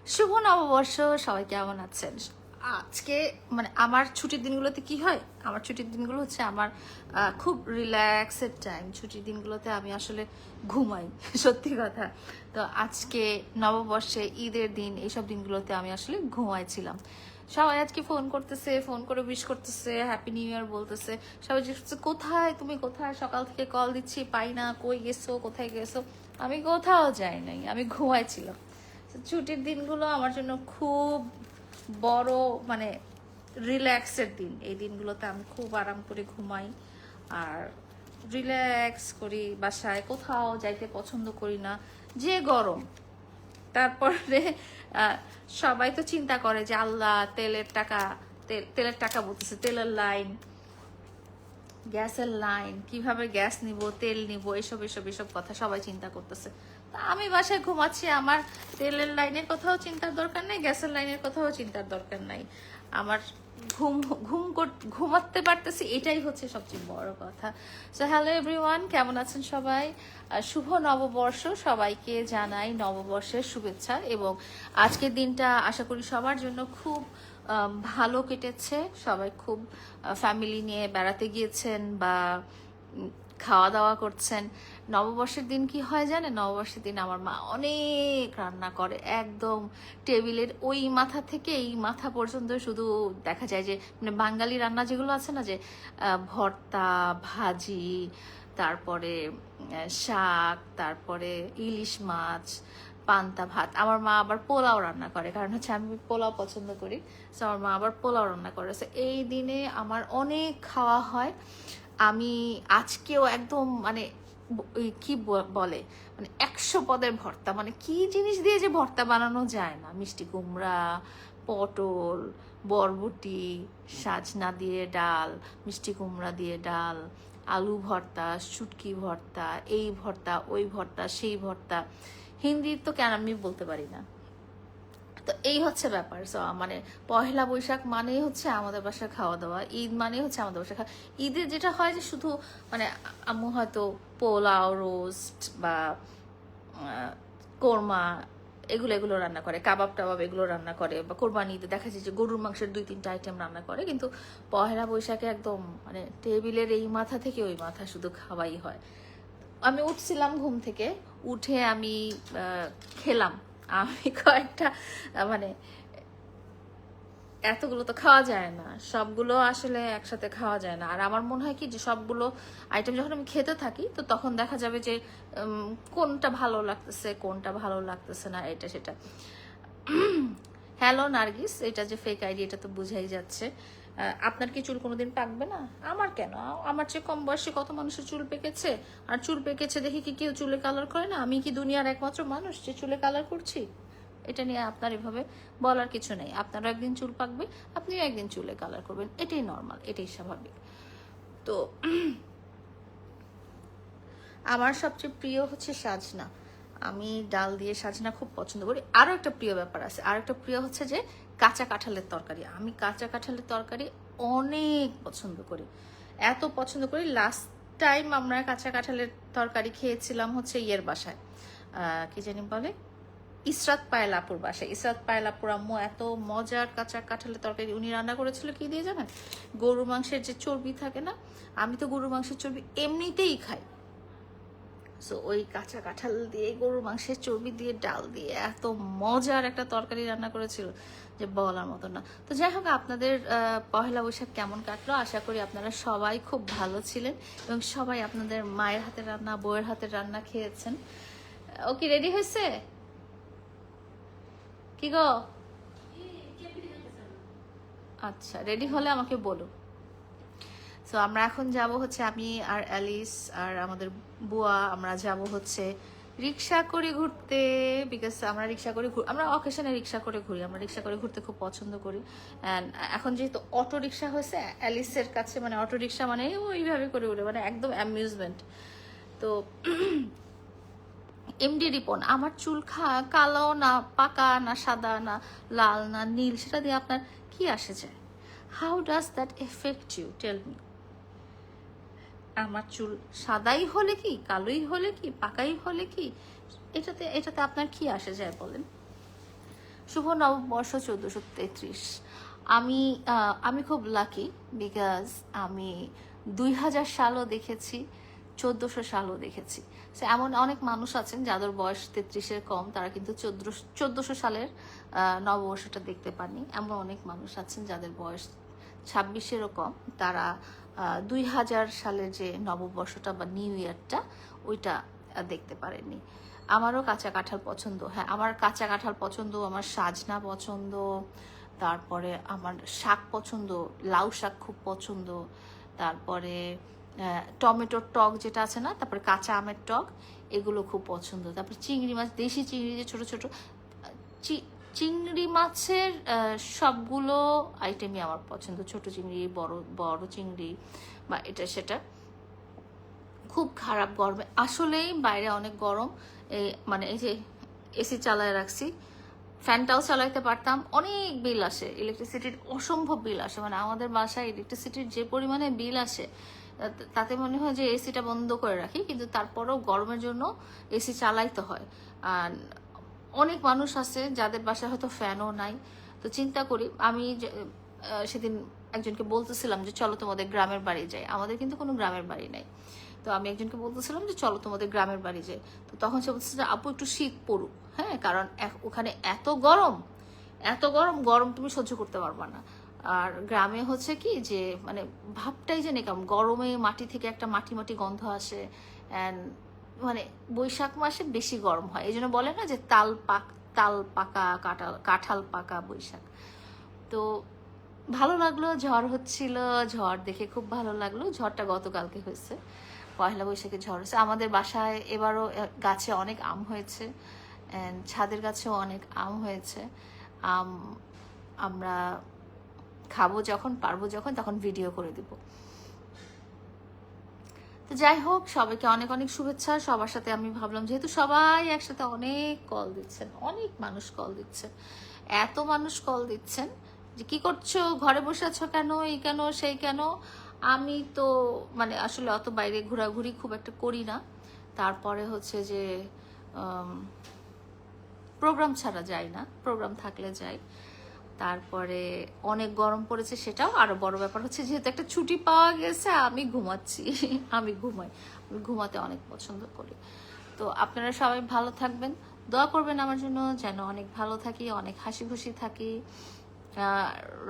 শুভ নববর্ষ। সবাই কেমন আছেন? আজকে মানে আমার ছুটির দিনগুলোতে কি হয়, আমার ছুটির দিনগুলো হচ্ছে আমার খুব রিল্যাক্সের টাইম। ছুটির দিনগুলোতে আমি আসলে ঘুমাই সত্যি কথা। তো আজকে নববর্ষে, ঈদের দিন, এইসব দিনগুলোতে আমি আসলে ঘুমাইছিলাম। সবাই আজকে ফোন করতেছে, ফোন করে উইশ করতেছে, হ্যাপি নিউ ইয়ার বলতেছে। সবাই জিজ্ঞেস করছে কোথায় তুমি, কোথায়? সকাল থেকে কল দিচ্ছি, পাই না, কই গেছো, কোথায় গেছো? আমি কোথাও যাই নাই, আমি ঘুমাইছিলাম। ছুটির দিনগুলো আমার জন্য খুব বড় মানে রিল্যাক্সের দিন। এই দিনগুলোতে আমি খুব আরাম করে ঘুমাই আর রিল্যাক্স করি। বাসায় কোথাও যাইতে পছন্দ করি না, যে গরম। তারপরে সবাই তো চিন্তা করে যে আল্লাহ তেলের টাকা, তেলের টাকা বলতেছে, তেলের লাইন, গ্যাসের লাইন, কিভাবে গ্যাস নিব, তেল নিব, এসব এসব এসব কথা সবাই চিন্তা করতেছে। তা আমি বাসায় ঘুমাচ্ছি, আমার তেলের লাইনের কথাও চিন্তার দরকার নেই, গ্যাসের লাইনের কথাও চিন্তার দরকার নাই। আমার ঘুম ঘুম ঘুমাতে পারতেছি, এটাই হচ্ছে সবচেয়ে বড় কথা। সো হ্যালো এভরিওয়ান, কেমন আছেন সবাই? শুভ নববর্ষ, সবাইকে জানাই নববর্ষের শুভেচ্ছা। এবং আজকের দিনটা আশা করি সবার জন্য খুব ভালো কেটেছে। সবাই খুব ফ্যামিলি নিয়ে বেড়াতে গিয়েছেন বা খাওয়া দাওয়া করছেন। নববর্ষের দিন কি হয় জানেন? নববর্ষের দিন আমার মা অনেক রান্না করে, একদম টেবিলের ওই মাথা থেকে এই মাথা পর্যন্ত শুধু দেখা যায় যে মানে বাঙালি রান্না যেগুলো আছে না, যে ভর্তা, ভাজি, তারপরে শাক, তারপরে ইলিশ মাছ, পান্তা ভাত। আমার মা আবার পোলাও রান্না করে, কারণ হচ্ছে আমি পোলাও পছন্দ করি। সো আমার মা আবার পোলাও রান্না করে। সো এই দিনে আমার অনেক খাওয়া হয়। আমি আজকেও একদম মানে কি বলে মানে 100 পদের ভর্তা, মানে কি জিনিস দিয়ে যে ভর্তা বানানো যায় না, মিষ্টি কুমড়া, পটল, বরবটি, সাজনা দিয়ে ডাল, মিষ্টি কুমড়া দিয়ে ডাল, আলু ভর্তা, শুটকি ভর্তা, এই ভর্তা, ওই ভর্তা, সেই ভর্তা। হিন্দি তো কেন আমি বলতে পারি না। তো এই হচ্ছে ব্যাপার। সো মানে পহেলা বৈশাখ মানেই হচ্ছে আমাদের বাসায় খাওয়া দাওয়া, ঈদ মানেই হচ্ছে আমাদের বাসায় খাওয়া। ঈদে যেটা হয় যে শুধু মানে আম্মু হয়তো পোলাও, রোস্ট বা কোরমা, এগুলো এগুলো রান্না করে, কাবাব টাবাব এগুলো রান্না করে, বা কোরবানি ঈদে দেখা যায় যে গরুর মাংসের 2-3টা আইটেম রান্না করে। কিন্তু পহেলা বৈশাখে একদম মানে টেবিলের এই মাথা থেকে ওই মাথা শুধু খাওয়াই হয়। আমি উঠছিলাম ঘুম থেকে, উঠে আমি খেলাম। আমি কয়েকটা মানে এতগুলো তো খাওয়া যায় না, সবগুলো আসলে একসাথে খাওয়া যায় না। আর আমার মনে হয় কি যে সবগুলো আইটেম যখন আমি খেতে থাকি, তো তখন দেখা যাবে যে কোনটা ভালো লাগতেছে, কোনটা ভালো লাগতেছে না, এটা সেটা। হ্যালো নার্গিস, এটা যে ফেক আইডি এটা তো বুঝাই যাচ্ছে। আপনার কি চুল কোনোদিন পাকবে না? আমার কেন? আমার চেয়ে কম বয়সে কত মানুষের চুল পেকেছে। আর চুল পেকেছে দেখে কি কেউ চুলে কালার করে না? আমি কি দুনিয়ার একমাত্র মানুষ যে চুলে কালার করছি? এটা নিয়ে আপনার এভাবে বলার কিছু নেই। আপনারও একদিন চুল পাকবে, আপনিও একদিন চুলে কালার করবেন, এটাই নর্মাল, এটাই স্বাভাবিক। তো আমার সবচেয়ে প্রিয় হচ্ছে সাজনা। আমি ডাল দিয়ে সাজনা খুব পছন্দ করি। আরও একটা প্রিয় ব্যাপার আছে, আর একটা প্রিয় হচ্ছে যে কাঁচা কাঁঠালের তরকারি। আমি কাঁচা কাঁঠালের তরকারি অনেক পছন্দ করি, এত পছন্দ করি। লাস্ট টাইম আমরা কাঁচা কাঁঠালের তরকারি খেয়েছিলাম হচ্ছে ইয়ের বাসায়, কি জানি বলে, ইসরাত পায়েল আপুর বাসায়। ইসরাত পায়েল আপুর আম্মু এত মজার কাঁচা কাঁঠালের তরকারি উনি রান্না করেছিল। কি দিয়ে জানেন? গরু মাংসের যে চর্বি থাকে না, আমি তো গরু মাংসের চর্বি এমনিতেই খাই। সো ওই কাঁচা কাঁঠাল দিয়ে, গরুর মাংসের চর্বি দিয়ে, ডাল দিয়ে এত মজার একটা তরকারি রান্না করেছিল যে বলার মতো না। তো যাই হোক, আপনাদের পহেলা বৈশাখ কেমন কাটলো? আশা করি আপনারা সবাই খুব ভালো ছিলেন এবং সবাই আপনাদের মায়ের হাতের রান্না, বউয়ের হাতের রান্না খেয়েছেন। ও কি রেডি হয়েছে? কি গো? আচ্ছা, রেডি হলে আমাকে বলো। সো আমরা এখন যাব হচ্ছে, আমি আর অ্যালিস আর আমাদের বুয়া, আমরা যাব হচ্ছে রিক্সা করে ঘুরতে। বিকজ আমরা রিক্সা করে আমরা অকেশনে রিক্সা করে ঘুরি, আমরা রিক্সা করে ঘুরতে খুব পছন্দ করি। অ্যান্ড এখন যেহেতু অটো রিক্সা হয়েছে অ্যালিসের কাছে, মানে অটো রিক্সা মানে ওইভাবে করে উঠে, মানে একদম অ্যামিউজমেন্ট। তো এমডি রিপন, আমার চুল কালো না, পাকা না, সাদা না, লাল না, নীল, সেটা দিয়ে আপনার কি আসে যায়? How does that affect you, tell me. আমার চুল সাদাই হলে কি, কালোই হলে কি, পাকাই হলে কি, এটাতে আপনার কি আসে যায় বলেন? শুভ নববর্ষ 1433। আমি খুব লাকি, বিকজ আমি 2000 সালও দেখেছি, 1400 সালও দেখেছি। সো এমন অনেক মানুষ আছেন যাদের বয়স 33-এর কম, তারা কিন্তু 1400 সালের নববর্ষটা দেখতে পাননি। এমন অনেক মানুষ আছেন যাদের বয়স 26-এরও কম, তারা 2000 সালের যে নববর্ষটা বা নিউ ইয়ারটা ওইটা দেখতে পারেননি। আমারও কাঁচা কাঁঠাল পছন্দ, হ্যাঁ আমার কাঁচা কাঁঠাল পছন্দ, আমার সাজনা পছন্দ, তারপরে আমার শাক পছন্দ, লাউ শাক খুব পছন্দ, তারপরে টমেটোর টক যেটা আছে না, তারপরে কাঁচা আমের টক, এগুলো খুব পছন্দ। তারপরে চিংড়ি মাছ, দেশি চিংড়ি যে ছোট ছোট চিংড়ি মাছের সবগুলো আইটেমই আমার পছন্দ, ছোট চিংড়ি, বড় বড় চিংড়ি বা এটা সেটা। খুব খারাপ গরমে, আসলেই বাইরে অনেক গরম, মানে এই যে এসি চালায় রাখছি, ফ্যানটাও চালাইতে পারতাম, অনেক বিল আসে, ইলেকট্রিসিটির অসম্ভব বিল আসে। মানে আমাদের বাসায় ইলেকট্রিসিটির যে পরিমাণে বিল আসে, তাতে মনে হয় যে এসিটা বন্ধ করে রাখি, কিন্তু তারপরেও গরমের জন্য এসি চালাইতে হয়। আর অনেক মানুষ আছে যাদের বাসায় হয়তো ফ্যানও নাই। তো চিন্তা করি, আমি সেদিন একজনকে বলতেছিলাম যে চলো তোমাদের গ্রামের বাড়ি যাই, আমাদের কিন্তু কোনো গ্রামের বাড়ি নাই। তো আমি একজনকে বলতেছিলাম যে চলো তোমাদের গ্রামের বাড়ি যাই, তো তখন সে বলতেছে যে আপু একটু শীত পড়ুক, হ্যাঁ কারণ ওখানে এত গরম, এত গরম, গরম তুমি সহ্য করতে পারবা না। আর গ্রামে হচ্ছে কি যে মানে ভাবটাই যে কেমন, গরমে মাটি থেকে একটা মাটি মাটি গন্ধ আসে, অ্যান্ড মানে বৈশাখ মাসে বেশি গরম হয়, এই জন্য বলে না যে তাল পাকা কাঁঠাল পাকা বৈশাখ। তো ভালো লাগলো, ঝড় হচ্ছিল, ঝড় দেখে খুব ভালো লাগলো। ঝড়টা গতকালকে হয়েছে, পয়লা বৈশাখে ঝড় হয়েছে। আমাদের বাসায় এবারও গাছে অনেক আম হয়েছে, ছাদের গাছেও অনেক আম হয়েছে। আম আমরা খাবো যখন, পারবো যখন, তখন ভিডিও করে দিব। তো যাই হোক, সবাইকে অনেক অনেক শুভেচ্ছা। সবার সাথে আমি ভাবলাম যেহেতু সবাই একসাথে অনেক কল দিচ্ছেন, অনেক মানুষ কল দিচ্ছেন, এত মানুষ কল দিচ্ছেন যে কি করছো, ঘরে বসে আছো কেন, এই কেন সেই কেন। আমি তো মানে আসলে অত বাইরে ঘোরাঘুরি খুব একটা করি না, তারপরে হচ্ছে যে প্রোগ্রাম ছাড়া যাই না, প্রোগ্রাম থাকলে যাই। তারপরে অনেক গরম পড়েছে, সেটাও আরো বড় ব্যাপার হচ্ছে যেহেতু একটা ছুটি পাওয়া গেছে, আমি ঘুমাচ্ছি, আমি ঘুমাই, আমি ঘুমাতে অনেক পছন্দ করি। তো আপনারা সবাই ভালো থাকবেন, দোয়া করবেন আমার জন্য যেন অনেক ভালো থাকি, অনেক হাসি খুশি থাকি।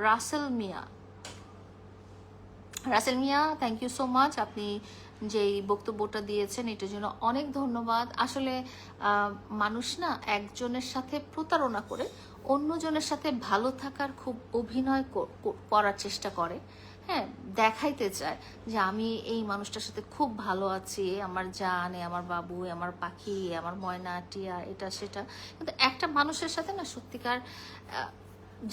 রাসেল মিয়া, থ্যাংক ইউ সো মাচ, আপনি যেই বক্তব্যটা দিয়েছেন এটার জন্য অনেক ধন্যবাদ। আসলে মানুষ না একজনের সাথে প্রতারণা করে অন্যজনের সাথে ভালো থাকার খুব অভিনয় করার চেষ্টা করে, হ্যাঁ দেখাইতে চায় যে আমি এই মানুষটার সাথে খুব ভালো আছি, আমার জান, আমার বাবু, আমার পাখি, আমার ময়না টিয়া, এটা সেটা। কিন্তু একটা মানুষের সাথে না সত্যিকার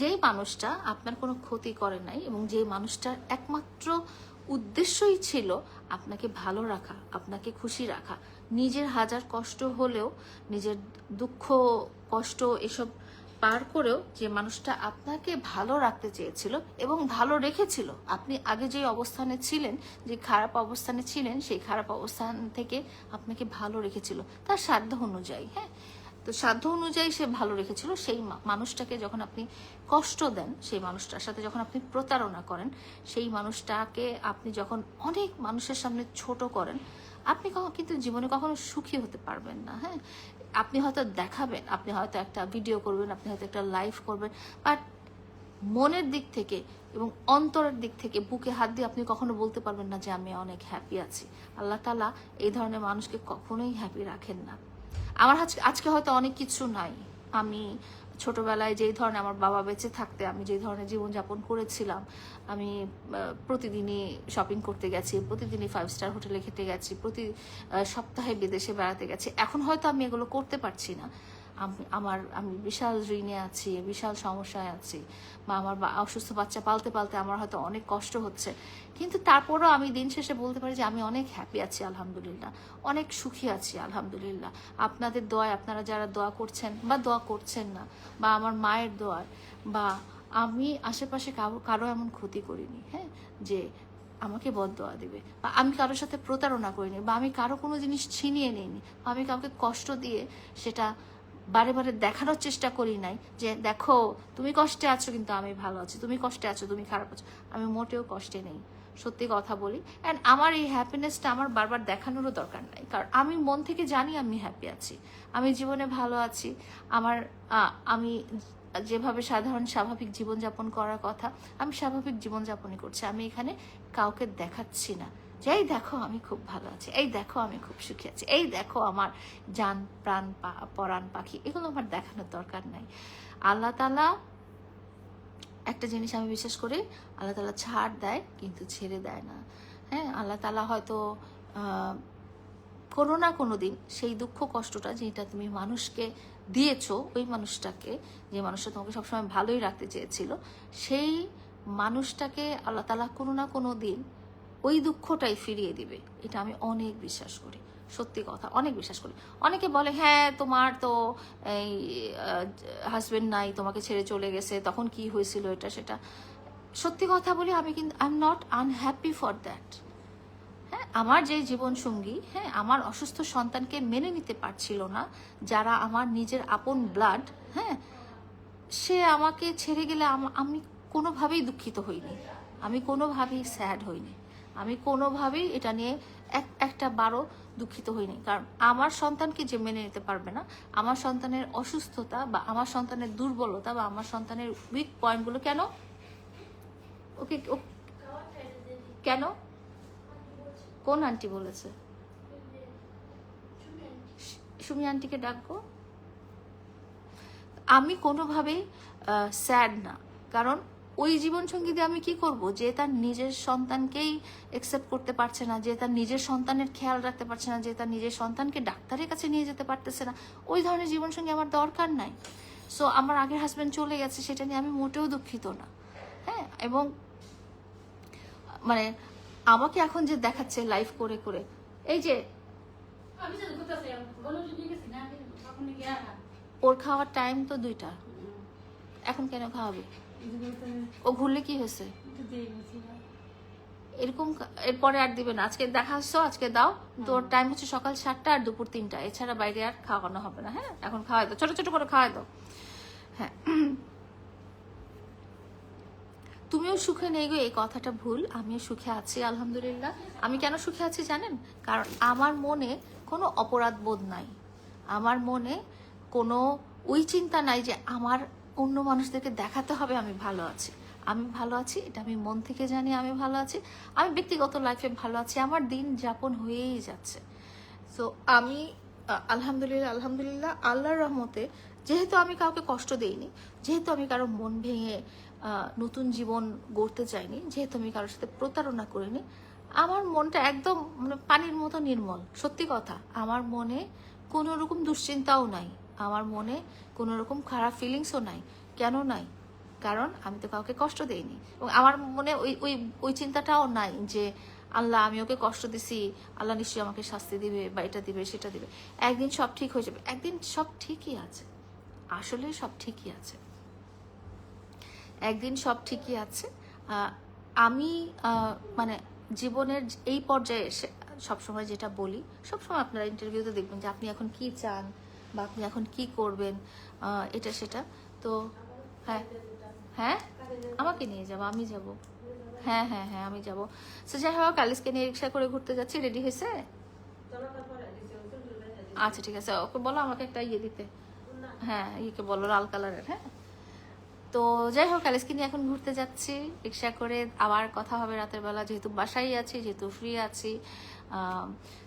যেই মানুষটা আপনার কোনো ক্ষতি করে নাই এবং যেই মানুষটার একমাত্র উদ্দেশ্যই ছিল আপনাকে ভালো রাখা, আপনাকে খুশি রাখা, নিজের হাজার কষ্ট হলেও, নিজের দুঃখ কষ্ট এসব পার করেও যে মানুষটা আপনাকে ভালো রাখতে চেয়েছিল এবং ভালো রেখেছিল, আপনি আগে যে অবস্থানে ছিলেন, যে খারাপ অবস্থানে ছিলেন, সেই খারাপ অবস্থান থেকে আপনাকে ভালো রেখেছিল তার সাধ্য অনুযায়ী, হ্যাঁ তো সাধ্য অনুযায়ী সে ভালো রেখেছিল। সেই মানুষটাকে যখন আপনি কষ্ট দেন, সেই মানুষটার সাথে যখন আপনি প্রতারণা করেন, সেই মানুষটাকে আপনি যখন অনেক মানুষের সামনে ছোট করেন, আপনি কিন্তু জীবনে কখনো সুখী হতে পারবেন না। হ্যাঁ আপনি হয়তো দেখাবেন, আপনি হয়তো একটা ভিডিও করবেন, আপনি হয়তো একটা লাইভ করবেন, বাট মনের দিক থেকে এবং অন্তরের দিক থেকে বুকে হাত দিয়ে আপনি কখনো বলতে পারবেন না যে আমি অনেক হ্যাপি আছি। আল্লাহ তাআলা এই ধরনের মানুষকে কখনোই হ্যাপি রাখেন না। আমার আজকে হয়তো অনেক কিছু নাই, আমি ছোটবেলায় যেই ধরনের, আমার বাবা বেঁচে থাকতে আমি যেই ধরনের জীবনযাপন করেছিলাম, আমি প্রতিদিনই শপিং করতে গেছি, প্রতিদিনই 5 স্টার হোটেলে খেতে গেছি, প্রতি সপ্তাহে বিদেশে বেড়াতে গেছি, এখন হয়তো আমি এগুলো করতে পারছি না। আমি বিশাল ঋণে আছি, বিশাল সমস্যায় আছি, বা আমার অসুস্থ বাচ্চা পালতে পালতে আমার হয়তো অনেক কষ্ট হচ্ছে, কিন্তু তারপরও আমি দিন শেষে বলতে পারি যে আমি অনেক হ্যাপি আছি আলহামদুলিল্লাহ, অনেক সুখী আছি আলহামদুলিল্লাহ। আপনাদের দোয়ায়, আপনারা যারা দোয়া করছেন বা দোয়া করছেন না, বা আমার মায়ের দোয়ায়, বা আমি আশেপাশে কারো এমন ক্ষতি করিনি, হ্যাঁ যে আমাকে বদদোয়া দিবে, বা আমি কারোর সাথে প্রতারণা করিনি, বা আমি কারো কোনো জিনিস ছিনিয়ে নিইনি, বা আমি কাউকে কষ্ট দিয়ে সেটা বারে বারে দেখানোর চেষ্টা করি নাই যে দেখো তুমি কষ্টে আছো কিন্তু আমি ভালো আছি, তুমি কষ্টে আছো তুমি খারাপ আছো। আমি মোটেও কষ্টে নেই, সত্যি কথা বলি। অ্যান্ড আমার এই হ্যাপিনেসটা আমার বারবার দেখানোরও দরকার নাই, কারণ আমি মন থেকে জানি আমি হ্যাপি আছি, আমি জীবনে ভালো আছি। আমি যেভাবে সাধারণ স্বাভাবিক জীবনযাপন করার কথা আমি স্বাভাবিক জীবনযাপনই করছি। আমি এখানে কাউকে দেখাচ্ছি না যে এই দেখো আমি খুব ভালো আছি, এই দেখো আমি খুব সুখী আছি, এই দেখো আমার জান প্রাণ পরাণ পাখি, এগুলো আমার দেখানোর দরকার নাই। আল্লাহ তাআলা একটা জিনিস আমি বিশ্বাস করি, আল্লাহ তাআলা ছাড় দেয় কিন্তু ছেড়ে দেয় না। হ্যাঁ, আল্লাহ তাআলা হয়তো কোনো না কোনো দিন সেই দুঃখ কষ্টটা যেটা তুমি মানুষকে দিয়েছো, ওই মানুষটাকে, যে মানুষটা তোমাকে সবসময় ভালোই রাখতে চেয়েছিল, সেই মানুষটাকে আল্লাহ তাআলা কোনো না কোনো দিন ওই দুঃখটাই ফিরিয়ে দিবে। এটা আমি অনেক বিশ্বাস করি, সত্যি কথা অনেক বিশ্বাস করি। অনেকে বলে হ্যাঁ তোমার তো এই হাজবেন্ড নাই, তোমাকে ছেড়ে চলে গেছে, তখন কি হয়েছিল এটা সেটা। সত্যি কথা বলি, আমি কিন্তু I am not unhappy for that. হ্যাঁ, আমার যে জীবনসঙ্গী, হ্যাঁ, আমার অসুস্থ সন্তানকে মেনে নিতে পারছিল না, যারা আমার নিজের আপন ব্লাড, হ্যাঁ, সে আমাকে ছেড়ে গেলে আমি কোনোভাবেই দুঃখিত হইনি, আমি কোনোভাবেই স্যাড হইনি, আমি কোনোভাবেই এটা নিয়ে একটা বারও দুঃখিত হইনি। কারণ আমার সন্তানকে যে মেনে নিতে পারবে না, আমার সন্তানের অসুস্থতা বা আমার সন্তানের দুর্বলতা বা আমার সন্তানের উইক পয়েন্টগুলো, কেন ওকে কেন কোন আন্টি বলেছে? সুমি আন্টিকে ডাকবো। আমি কোনোভাবেই স্যাড না, কারণ ওই জীবনসঙ্গী দিয়ে আমি কি করব, যে তার নিজের সন্তানকেই একসেপ্ট করতে পারছে না, যে তার নিজের সন্তানের খেয়াল রাখতে পারছে না, যে তার নিজের সন্তানকে ডাক্তারের কাছে নিয়ে যেতে পারতেছে না, ওই ধরনের জীবনসঙ্গী আমার দরকার নাই। সো আমার আগের হাজব্যান্ড চলে গেছে, সেটা নিয়ে আমি মোটেও দুঃখিত না। হ্যাঁ, এবং মানে আমাকে এখন যে দেখাচ্ছে লাইভ করে করে, এই যে ওর খাওয়ার টাইম তো 2টা, এখন কেন খাওয়াবে? ও ঘুরলে কি হয়েছে? এরকম এরপরে আর দিবে না। আজকে দেখাচ্ছ, আজকে দাও। তোর টাইম হচ্ছে সকাল 7টা আর দুপুর 3টা, এছাড়া বাইরে আর খাওয়ানো হবে না। হ্যাঁ, এখন খাওয়াই দাও, ছোট ছোট করে খাওয়াই দাও। হ্যাঁ, তুমিও সুখে নেই গো, এই কথাটা ভুল। আমিও সুখে আছি আলহামদুলিল্লাহ। আমি কেন সুখে আছি জানেন? কারণ আমার মনে কোনো অপরাধ বোধ নাই, আমার মনে কোনো ওই চিন্তা নাই যে আমার অন্য মানুষদেরকে দেখাতে হবে আমি ভালো আছি। আমি ভালো আছি, এটা আমি মন থেকে জানি আমি ভালো আছি। আমি ব্যক্তিগত লাইফে ভালো আছি, আমার দিন যাপন হয়েই যাচ্ছে। সো আমি আলহামদুলিল্লাহ আলহামদুলিল্লাহ আল্লাহর রহমতে, যেহেতু আমি কাউকে কষ্ট দেইনি, যেহেতু আমি কারো মন ভেঙে নতুন জীবন গড়তে চাইনি, যেহেতু আমি কারোর সাথে প্রতারণা করিনি, আমার মনটা একদম মানে পানির মতো নির্মল। সত্যি কথা, আমার মনে কোনো রকম দুশ্চিন্তাও নাই, আমার মনে কোনো রকম খারাপ ফিলিংসও নাই। কেন নাই? কারণ আমি তো কাউকে কষ্ট দেইনি, এবং আমার মনে ওই ওই ওই চিন্তাটাও নাই যে আল্লাহ আমি ওকে কষ্ট দিছি, আল্লাহ নিশ্চয়ই আমাকে শাস্তি দিবে বা এটা দিবে সেটা দিবে। একদিন সব ঠিক হয়ে যাবে, একদিন সব ঠিকই আছে, আসলে সব ঠিকই আছে, একদিন সব ঠিকই আছে। আমি মানে জীবনের এই পর্যায়ে এসে সবসময় যেটা বলি, সবসময় আপনারা ইন্টারভিউতে দেখবেন যে আপনি এখন কি চান বা আপনি এখন কি করবেন, এটা সেটা। তো হ্যাঁ হ্যাঁ, আমাকে নিয়ে যাবো, আমি যাব। হ্যাঁ হ্যাঁ হ্যাঁ, আমি যাবো। সো যাই হোক, কালিসকে নিয়ে রিক্সা করে ঘুরতে যাচ্ছি। রেডি হয়েছে? আচ্ছা ঠিক আছে, ওকে বলো আমাকে একটা ইয়ে দিতে। হ্যাঁ, ইয়েকে বলো লাল কালারের। হ্যাঁ, তো যাই হোক, কালিসকে নিয়ে এখন ঘুরতে যাচ্ছি রিক্সা করে। আবার কথা হবে রাতের বেলা, যেহেতু বাসায় আছি, যেহেতু ফ্রি আছি।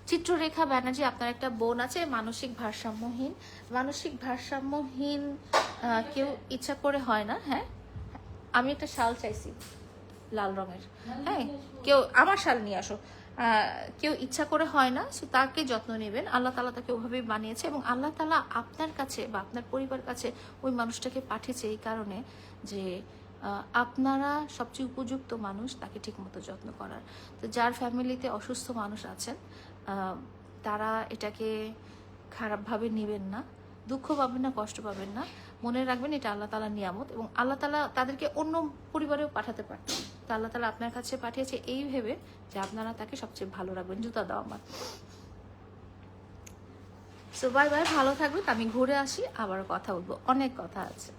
চিত্ররেখা ব্যানার্জি, আপনার একটা বোন আছে মানসিক ভারসাম্যহীন। মানসিক ভারসাম্যহীন কেউ ইচ্ছা করে হয় না। হ্যাঁ, আমি একটা শাল চাইছি লাল রঙের। হ্যাঁ, কেউ আমার শাল নিয়ে আসো। কেউ ইচ্ছা করে হয় না, সো তাকে যত্ন নেবেন। আল্লাহ তাআলা তাকে ওভাবেই বানিয়েছে, এবং আল্লাহ তাআলা আপনার কাছে বা আপনার পরিবার কাছে ওই মানুষটাকে পাঠিয়েছে এই কারণে যে আপনারা সবচেয়ে উপযুক্ত মানুষ তাকে ঠিকমতো যত্ন করার। তো যার ফ্যামিলিতে অসুস্থ মানুষ আছেন, তারা এটাকে খারাপভাবে নেবেন না, দুঃখ পাবেন না, কষ্ট পাবেন না। মনে রাখবেন এটা আল্লাহ তাআলার নিয়ামত, এবং আল্লাহ তাআলা তাদেরকে অন্য পরিবারেও পাঠাতে পারতেন। তো আল্লাহ তাআলা আপনার কাছে পাঠিয়েছে এই ভেবে যে আপনারা তাকে সবচেয়ে ভালো রাখবেন। জুতা দাও আমার। সো বাই বাই, ভালো থাকবেন। আমি ঘুরে আসি, আবার কথা বলবো, অনেক কথা আছে।